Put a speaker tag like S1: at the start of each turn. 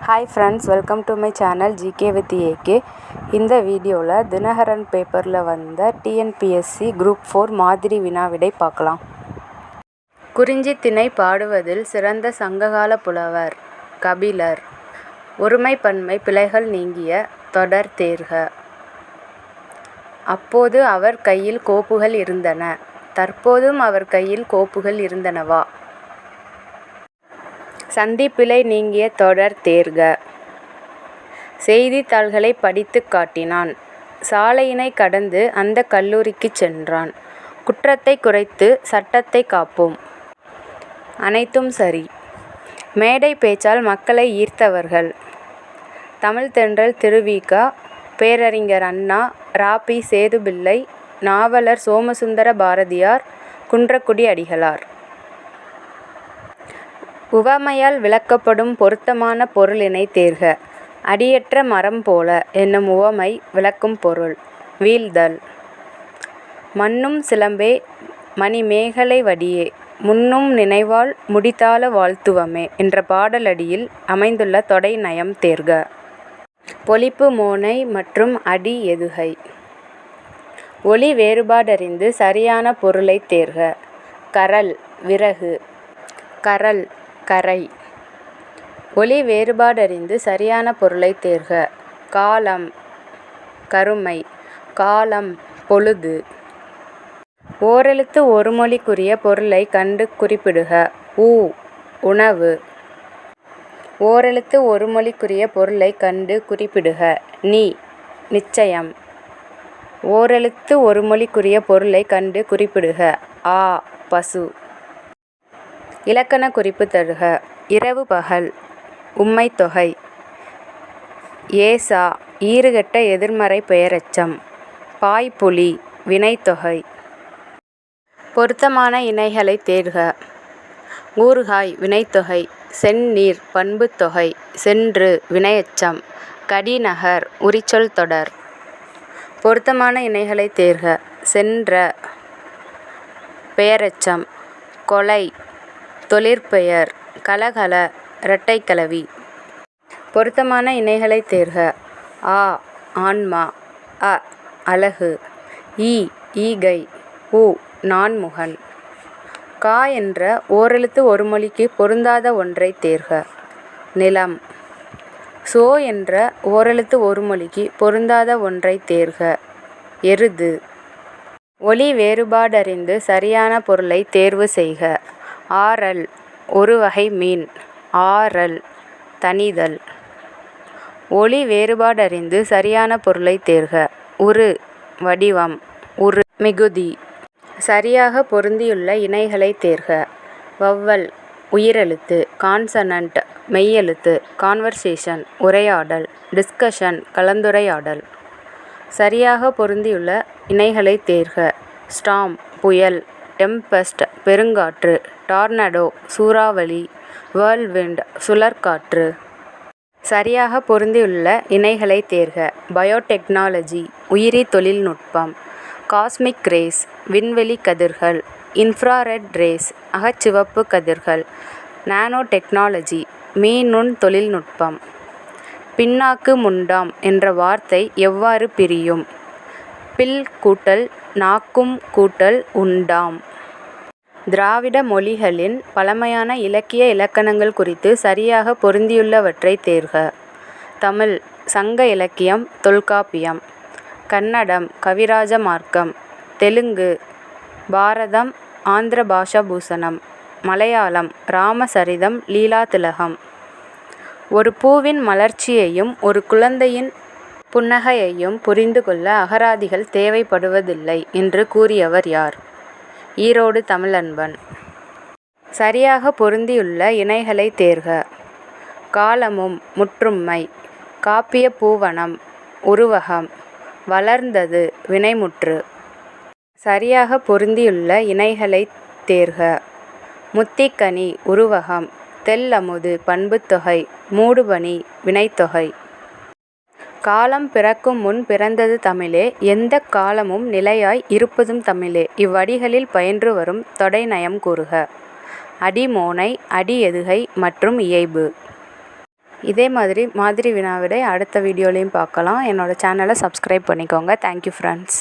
S1: Hi friends, welcome to my channel GK with AK. இந்த வீடியோவில் தினகரன் பேப்பரில் வந்த டிஎன்பிஎஸ்சி குரூப் 4 மாதிரி வினாவிடை பார்க்கலாம். குறிஞ்சி திணை பாடுவதில் சிறந்த சங்ககால புலவர் கபிலர். ஒருமை பன்மை பிழைகள் நீங்கிய தொடர் தேர்க. அப்போது அவர் கையில் கோப்புகள் இருந்தன. தற்போதும் அவர் கையில் கோப்புகள் இருந்தனவா? சந்திப்பிழை நீங்கிய தொடர் தேர்க. செய்தித்தாள்களை படித்துக் காட்டினான். சாலையினை கடந்து அந்த கல்லூரிக்குச் சென்றான். குற்றத்தை குறைத்து சட்டத்தை காப்போம். அனைத்தும் சரி. மேடை பேச்சால் மக்களை ஈர்த்தவர்கள் தமிழ்த்தென்றல் திரு.வி.க., பேரறிஞர் அண்ணா, ரா.பி. சேதுப்பிள்ளை, நாவலர் சோமசுந்தர பாரதியார், குன்றக்குடி அடிகளார். உவமையால் விளக்கப்படும் பொருத்தமான பொருளினை தேர்க. அடியற்ற மரம் போல என்னும் உவமை விளக்கும் பொருள். வீழ்தல். மன்னும் சிலம்பே மணிமேகலை வடியே முன்னும் நினைவால் முடித்தால வாழ்த்துவமே என்ற பாடலடியில் அமைந்துள்ள தொடை நயம் தேர்க. பொலிப்பு மோனை மற்றும் அடி எதுகை. ஒலி வேறுபாடறிந்து சரியான பொருளை தேர்க. கரல் விறகு. கரல் கரை. ஒலி வேறுபாடறிந்து சரியான பொருளை தேர்க. காலம் கருமை. காலம் பொழுது. ஓரெழுத்து ஒரு மொழிக்குரிய பொருளை கண்டு குறிப்பிடுக. ஊ உணவு. ஓரெழுத்து ஒரு மொழிக்குரிய பொருளை கண்டு குறிப்பிடுக. நீ நிச்சயம். ஓரெழுத்து ஒரு மொழிக்குரிய பொருளை கண்டு குறிப்பிடுக. ஆ பசு. இலக்கண குறிப்பு தருக. இரவு பகல். உம்மைத்தொகை. ஏசா ஈறுகெட்ட எதிர்மறை பெயரெச்சம். பாய்ப்புலி வினைத்தொகை. பொருத்தமான இணைகளை தேர்க. ஊறுகாய் வினைத்தொகை. செந்நீர் பண்புத்தொகை. சென்று வினையெச்சம். கடிநகர் உரிச்சொல் தொடர். பொருத்தமான இணைகளை தேர்க. சென்ற பெயரெச்சம். கொலை தொழிற்பெயர். கலகல இரட்டைக்கிளவி. பொருத்தமான இணைகளை தேர்க. ஆ ஆன்மா. அ அலகு. ஈ ஈகை. உ நான்முகன். கா என்ற ஓரெழுத்து ஒரு மொழிக்கு பொருந்தாத ஒன்றை தேர்க. நிலம். சோ என்ற ஓரெழுத்து ஒரு மொழிக்கு பொருந்தாத ஒன்றை தேர்க. எருது. ஒலி வேறுபாடறிந்து சரியான பொருளை தேர்வு செய்க. ஆரல் ஒரு வகை மீன். ஆரல் தணிதல். ஒலி வேறுபாடறிந்து சரியான பொருளை தேர்க. உரு வடிவம். உரு மிகுதி. சரியாக பொருந்தியுள்ள இணைகளை தேர்க. வவ்வல் உயிரெழுத்து. கான்சனன்ட் மெய்யெழுத்து. கான்வர்சேஷன் உரையாடல். டிஸ்கஷன் கலந்துரையாடல். சரியாக பொருந்தியுள்ள இணைகளை தேர்க. ஸ்டார்ம் புயல். டெம்பெஸ்ட் பெருங்காற்று. டார்னடோ சூறாவளி. வேர்ல்விண்ட் சுழற்காற்று. சரியாக பொருந்தியுள்ள இணைகளை தேர்க. பயோடெக்னாலஜி உயிரி தொழில்நுட்பம். காஸ்மிக் ரேஸ் விண்வெளி கதிர்கள். இன்ஃப்ராரெட் ரேஸ் அகச்சிவப்பு கதிர்கள். நானோ டெக்னாலஜி மீநுண் தொழில்நுட்பம். பின்னாக்கு முண்டாம் என்ற வார்த்தை எவ்வாறு பிரியும்? பில் கூட்டல் நாக்கும் கூட்டல் உண்டாம். திராவிட மொழிகளின் பழமையான இலக்கிய இலக்கணங்கள் குறித்து சரியாக பொருந்தியுள்ளவற்றை தேர்க. தமிழ் சங்க இலக்கியம் தொல்காப்பியம். கன்னடம் கவிராஜ மார்க்கம். தெலுங்கு பாரதம் ஆந்திர பாஷா பூஷணம். மலையாளம் ராமசரிதம் லீலாதிலகம். ஒரு பூவின் மலர்ச்சியையும் ஒரு குழந்தையின் புன்னகையையும் புரிந்து கொள்ள அகராதிகள் தேவைப்படுவதில்லை என்று கூறியவர் யார்? ஈரோடு தமிழன்பன். சரியாக பொருந்தியுள்ள இணைகளை தேர்க. காலமும் முற்றும்மை. காப்பிய பூவனம். உருவகம். வளர்ந்தது வினைமுற்று. சரியாக பொருந்தியுள்ள இணைகளை தேர்க. முத்திக்கனி உருவகம். தெள்ளமுது பண்புத்தொகை. மூடுபனி வினைத்தொகை. காலம் பிறக்கும் முன் பிறந்தது தமிழே. எந்தக் காலமும் நிலையாய் இருப்பதும் தமிழே. இவ்வடிகளில் பயின்று வரும் தொடை நயம் கூறுக. அடிமோனை அடி எதுகை மற்றும் இயைபு. இதே மாதிரி வினாவிடை அடுத்த வீடியோலையும் பார்க்கலாம். என்னோடய சேனலை சப்ஸ்கிரைப் பண்ணிக்கோங்க. Thank you friends.